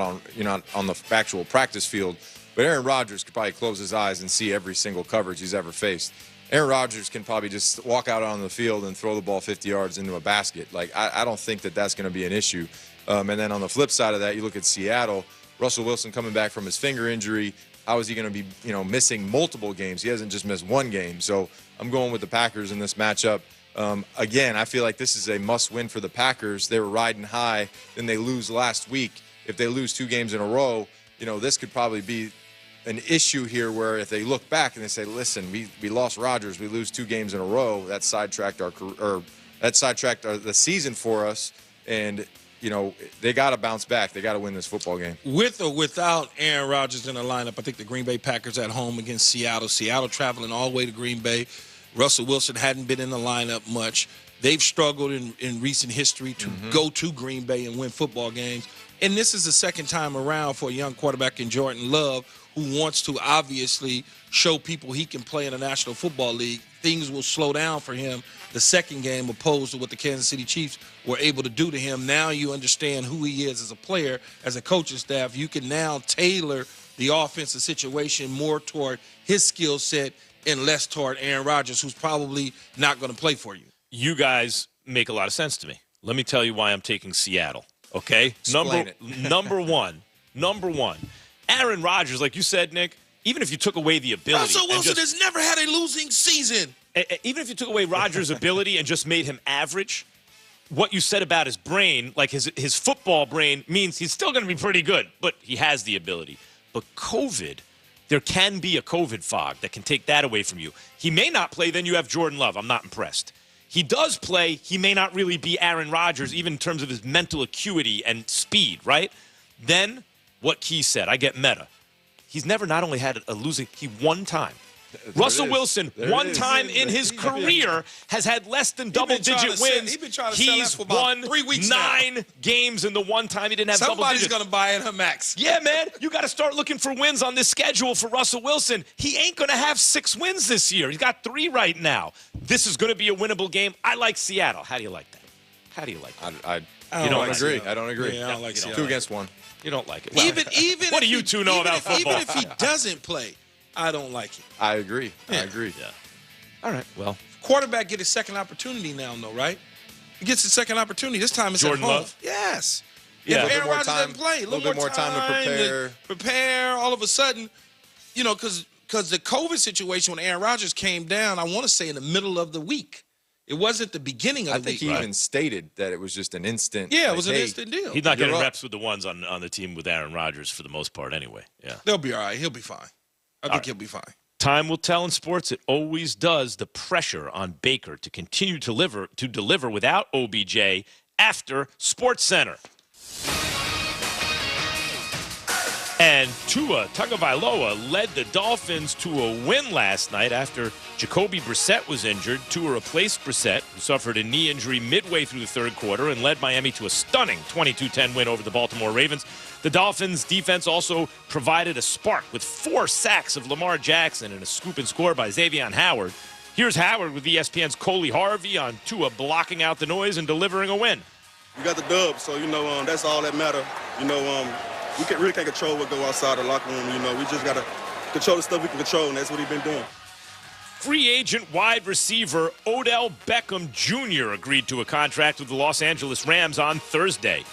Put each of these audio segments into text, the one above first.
on the actual practice field. But Aaron Rodgers could probably close his eyes and see every single coverage he's ever faced. Aaron Rodgers can probably just walk out on the field and throw the ball 50 yards into a basket. Like, I don't think that that's going to be an issue. And then on the flip side of that, you look at Seattle. Russell Wilson coming back from his finger injury. How is he going to be, missing multiple games? He hasn't just missed one game. So I'm going with the Packers in this matchup. Again, I feel like this is a must-win for the Packers. They were riding high. Then they lose last week. If they lose 2 games in a row, this could probably be an issue here where if they look back and they say, listen, we lost Rodgers, we lose 2 games in a row, that sidetracked the season for us, and they got to bounce back. They got to win this football game. With or without Aaron Rodgers in the lineup, I think the Green Bay Packers at home against Seattle. Seattle traveling all the way to Green Bay. Russell Wilson hadn't been in the lineup much. They've struggled in recent history to go to Green Bay and win football games. And this is the second time around for a young quarterback in Jordan Love, who wants to obviously show people he can play in the National Football League. Things will slow down for him the second game opposed to what the Kansas City Chiefs were able to do to him. Now you understand who he is as a player, as a coaching staff. You can now tailor the offensive situation more toward his skill set and less toward Aaron Rodgers, who's probably not going to play for you. You guys make a lot of sense to me. Let me tell you why I'm taking Seattle, okay? Number one, Aaron Rodgers, like you said, Nick, even if you took away the ability. Russell Wilson has never had a losing season. Even if you took away Rodgers' ability and just made him average, what you said about his brain, like his football brain, means he's still going to be pretty good, but he has the ability. But COVID, there can be a COVID fog that can take that away from you. He may not play, then you have Jordan Love. I'm not impressed. He does play, he may not really be Aaron Rodgers, even in terms of his mental acuity and speed, right? Then what Key said, I get meta. He's never not only had a losing, he one time. Russell Wilson, one time in his career, has had less than double-digit wins. He's won 3 weeks 9 games in the one time he didn't have double digits. Somebody's going to buy in her max. Yeah, man. You got to start looking for wins on this schedule for Russell Wilson. He ain't going to have 6 wins this year. He's got 3 right now. This is going to be a winnable game. I like Seattle. How do you like that? How do you like that? I don't agree. I don't agree. Yeah, I don't like Seattle. 2 against 1. You don't like it. Well, even what do you two know about football? Even if he doesn't play, I don't like it. I agree. Yeah. I agree. Yeah. All right. Well, quarterback get his second opportunity now, though, right? He gets his second opportunity. This time it's Jordan at home. Love? Yes. Yeah. If Aaron Rodgers doesn't play, a little bit more time to prepare. All of a sudden, because the COVID situation when Aaron Rodgers came down, I want to say in the middle of the week. It wasn't the beginning of the week. I think he even stated that it was just an instant. Yeah, it was an instant deal. He's not getting reps with the ones on the team with Aaron Rodgers for the most part anyway. Yeah. They'll be all right. He'll be fine. I think he'll be fine. Time will tell in sports. It always does. The pressure on Baker to continue to deliver without OBJ after SportsCenter. And Tua Tagovailoa led the Dolphins to a win last night after Jacoby Brissett was injured. Tua replaced Brissett, who suffered a knee injury midway through the third quarter, and led Miami to a stunning 22-10 win over the Baltimore Ravens. The Dolphins' defense also provided a spark with 4 sacks of Lamar Jackson and a scoop and score by Xavier Howard. Here's Howard with ESPN's Coley Harvey on Tua blocking out the noise and delivering a win. We got the dub, so, that's all that matters. We really can't control what goes outside the locker room. We just got to control the stuff we can control, and that's what he's been doing. Free agent wide receiver Odell Beckham Jr. agreed to a contract with the Los Angeles Rams on Thursday.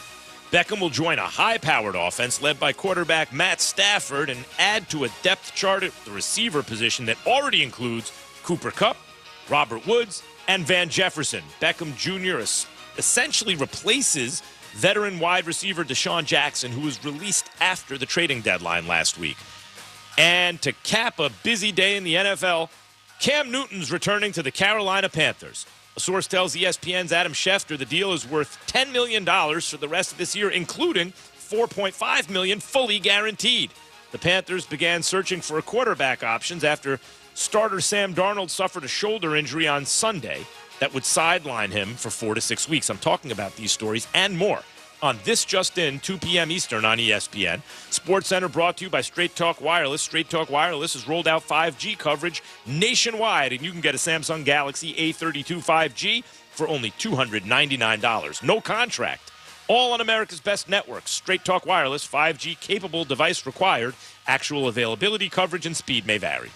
Beckham will join a high-powered offense led by quarterback Matt Stafford and add to a depth chart at the receiver position that already includes Cooper Kupp, Robert Woods, and Van Jefferson. Beckham Jr. essentially replaces veteran wide receiver Deshaun Jackson, who was released after the trading deadline last week. And to cap a busy day in the NFL, Cam Newton's returning to the Carolina Panthers. A source tells ESPN's Adam Schefter the deal is worth $10 million for the rest of this year, including $4.5 million fully guaranteed. The Panthers began searching for quarterback options after starter Sam Darnold suffered a shoulder injury on Sunday that would sideline him for 4 to 6 weeks. I'm talking about these stories and more on This Just In, 2 p.m. Eastern on ESPN. SportsCenter brought to you by Straight Talk Wireless. Straight Talk Wireless has rolled out 5G coverage nationwide, and you can get a Samsung Galaxy A32 5G for only $299. No contract. All on America's best network. Straight Talk Wireless, 5G capable device required. Actual availability, coverage, and speed may vary.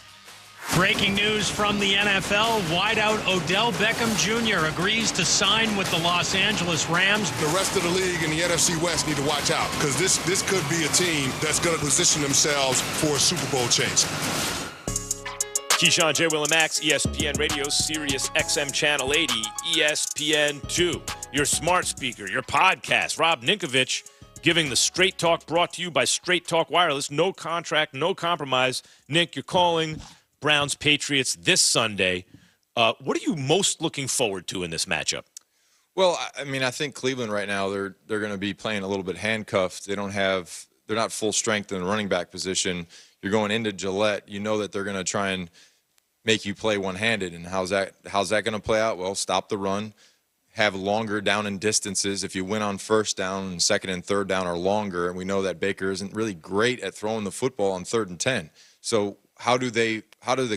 Breaking news from the NFL. Wideout Odell Beckham Jr. agrees to sign with the Los Angeles Rams. The rest of the league and the NFC West need to watch out because this could be a team that's going to position themselves for a Super Bowl chase. Keyshawn, J. Will, and Max, ESPN Radio, Sirius XM Channel 80, ESPN 2, your smart speaker, your podcast. Rob Ninkovich giving the Straight Talk, brought to you by Straight Talk Wireless. No contract, no compromise. Nick, you're calling Browns Patriots this Sunday. What are you most looking forward to in this matchup? Well, I mean, I think Cleveland right now, they're going to be playing a little bit handcuffed. They're not full strength in the running back position. You're going into Gillette. You know that they're going to try and make you play one-handed. And how's that going to play out? Well, stop the run, have longer down and distances. If you win on first down and second and third down are longer, and we know that Baker isn't really great at throwing the football on 3rd and 10. So how do the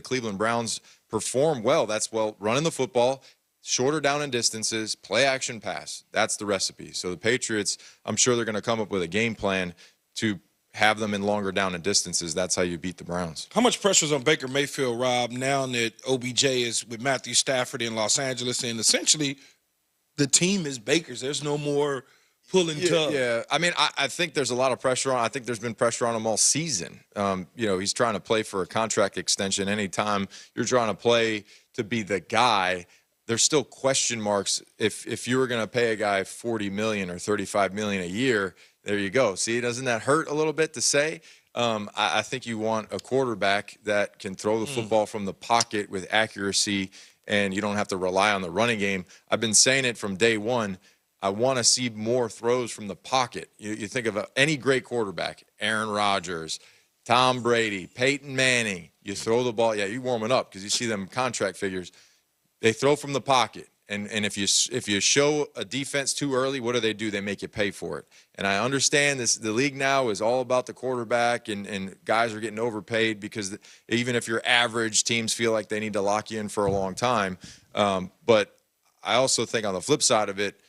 Cleveland Browns perform? Well, running the football, shorter down and distances, play action pass. That's the recipe. So the Patriots, I'm sure they're going to come up with a game plan to have them in longer down and distances. That's how you beat the Browns. How much pressure is on Baker Mayfield, Rob, now that OBJ is with Matthew Stafford in Los Angeles, and essentially the team is Baker's? There's no more pulling tug. Yeah, I mean, I think there's a lot of pressure on. I think there's been pressure on him all season. He's trying to play for a contract extension. Anytime you're trying to play to be the guy, there's still question marks. If you were going to pay a guy $40 million or $35 million a year, there you go. See, doesn't that hurt a little bit to say? I think you want a quarterback that can throw the football from the pocket with accuracy, and you don't have to rely on the running game. I've been saying it from day one. I want to see more throws from the pocket. You think of any great quarterback, Aaron Rodgers, Tom Brady, Peyton Manning. You throw the ball. Yeah, you're warming up because you see them contract figures. They throw from the pocket. And if you show a defense too early, what do? They make you pay for it. And I understand this. The league now is all about the quarterback, and guys are getting overpaid because even if you're average, teams feel like they need to lock you in for a long time. But I also think on the flip side of it,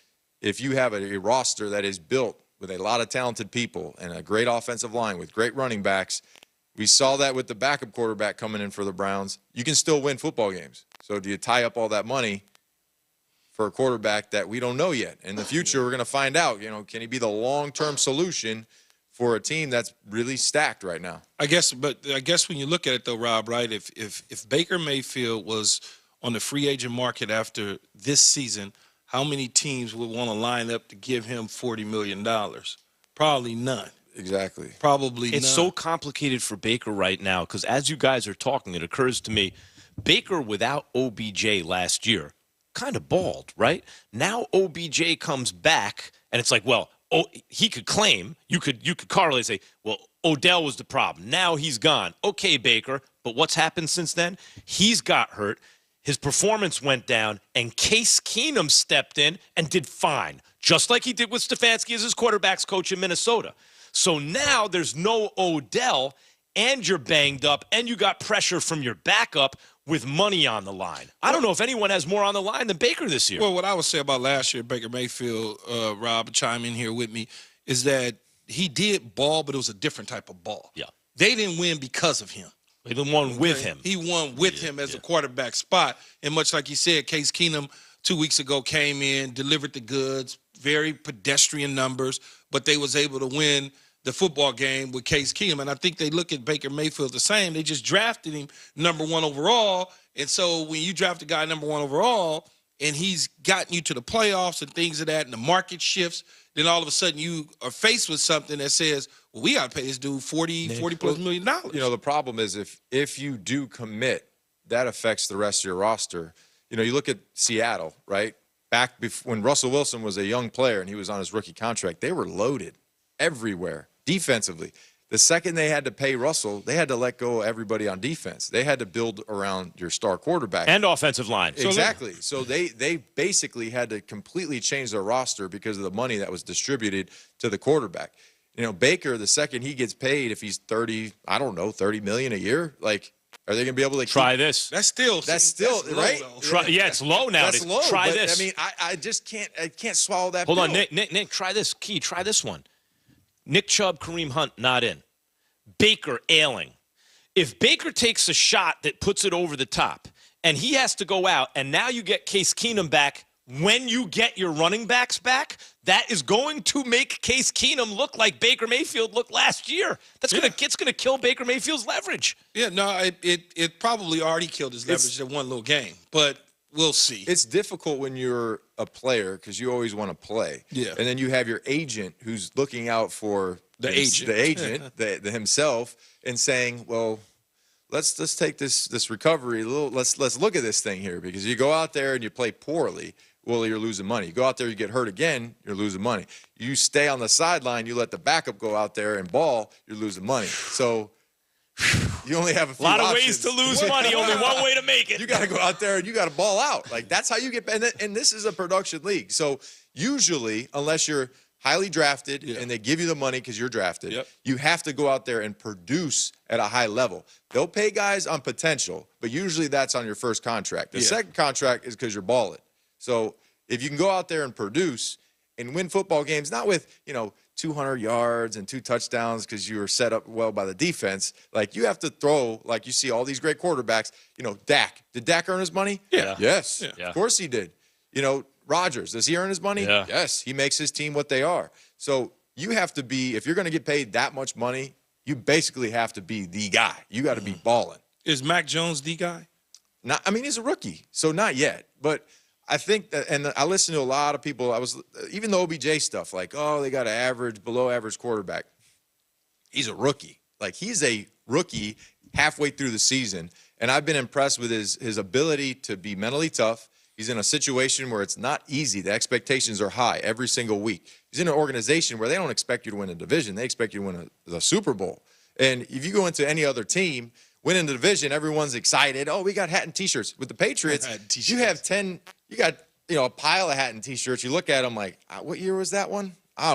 if you have a roster that is built with a lot of talented people and a great offensive line with great running backs, we saw that with the backup quarterback coming in for the Browns, you can still win football games. So do you tie up all that money for a quarterback that we don't know yet? In the future, we're going to find out, can he be the long-term solution for a team that's really stacked right now? I guess when you look at it, though, Rob, right, if Baker Mayfield was on the free agent market after this season, how many teams would want to line up to give him $40 million? Probably none. Exactly. Probably It's none. so complicated for Baker right now because as you guys are talking, it occurs to me, Baker without OBJ last year kind of balled, right? Now OBJ comes back, and it's like, well, he could claim, you could correlate and say, well, Odell was the problem. Now he's gone. Okay, Baker, but what's happened since then? He's got hurt. His performance went down, and Case Keenum stepped in and did fine, just like he did with Stefanski as his quarterback's coach in Minnesota. So now there's no Odell, and you're banged up, and you got pressure from your backup with money on the line. I don't know if anyone has more on the line than Baker this year. Well, what I would say about last year, Baker Mayfield, Rob, chime in here with me, is that he did ball, but it was a different type of ball. Yeah. They didn't win because of him. They didn't win with him. He won with him as a quarterback spot. And much like you said, Case Keenum 2 weeks ago came in, delivered the goods, very pedestrian numbers, but they was able to win the football game with Case Keenum. And I think they look at Baker Mayfield the same. They just drafted him #1 overall. And so when you draft a guy #1 overall and he's gotten you to the playoffs and things of that, and the market shifts, then all of a sudden you are faced with something that says, well, we got to pay this dude $40 plus million. The problem is if you do commit, that affects the rest of your roster. You look at Seattle, right? Back when Russell Wilson was a young player and he was on his rookie contract, they were loaded everywhere defensively. The second they had to pay Russell, they had to let go of everybody on defense. They had to build around your star quarterback. And offensive line. Exactly. So they basically had to completely change their roster because of the money that was distributed to the quarterback. Baker, the second he gets paid, if he's $30 million a year, like Are they going to be able to Try this. That's still low, right. though. Yeah, it's low now. That's low. Try but, this. I mean, I just can't. I can't swallow that. Hold pill. on, Nick. Try this. Key. Try this one. Nick Chubb, Kareem Hunt, not in. Baker ailing. If Baker takes a shot that puts it over the top, and he has to go out, and now you get Case Keenum back. When you get your running backs back, that is going to make Case Keenum look like Baker Mayfield looked last year. It's gonna kill Baker Mayfield's leverage. Yeah, no, it probably already killed his leverage in one little game, but we'll see. It's difficult when you're a player because you always want to play. Yeah. And then you have your agent who's looking out for the agent himself and saying, well, let's take this recovery a little. Let's look at this thing here, because you go out there and you play poorly. Well, you're losing money. You go out there, you get hurt again, you're losing money. You stay on the sideline, you let the backup go out there and ball, you're losing money. So you only have a few lot of options. ways to lose money, only one way to make it. You got to go out there and you got to ball out. Like, that's how you get. And this is a production league. So usually, unless you're highly drafted and they give you the money because you're drafted, you have to go out there and produce at a high level. They'll pay guys on potential, but usually that's on your first contract. The second contract is because you're balling. So if you can go out there and produce and win football games, not with, 200 yards and 2 touchdowns because you were set up well by the defense, like, you have to throw, like you see all these great quarterbacks, Dak. Did Dak earn his money? Yeah. Yes. Yeah. Of course he did. Rodgers, does he earn his money? Yeah. Yes. He makes his team what they are. So you have to be, if you're going to get paid that much money, you basically have to be the guy. You got to be balling. Is Mac Jones the guy? He's a rookie, so not yet. But I think that, and I listen to a lot of people. Even the OBJ stuff, like, oh, they got an below average quarterback. He's a rookie. Like, he's a rookie halfway through the season, and I've been impressed with his ability to be mentally tough. He's in a situation where it's not easy. The expectations are high every single week. He's in an organization where they don't expect you to win a division. They expect you to win the Super Bowl. And if you go into any other team, winning the division, everyone's excited. Oh, we got hat and T-shirts. With the Patriots, you have 10. You got a pile of hat and T-shirts. You look at them like, what year was that one?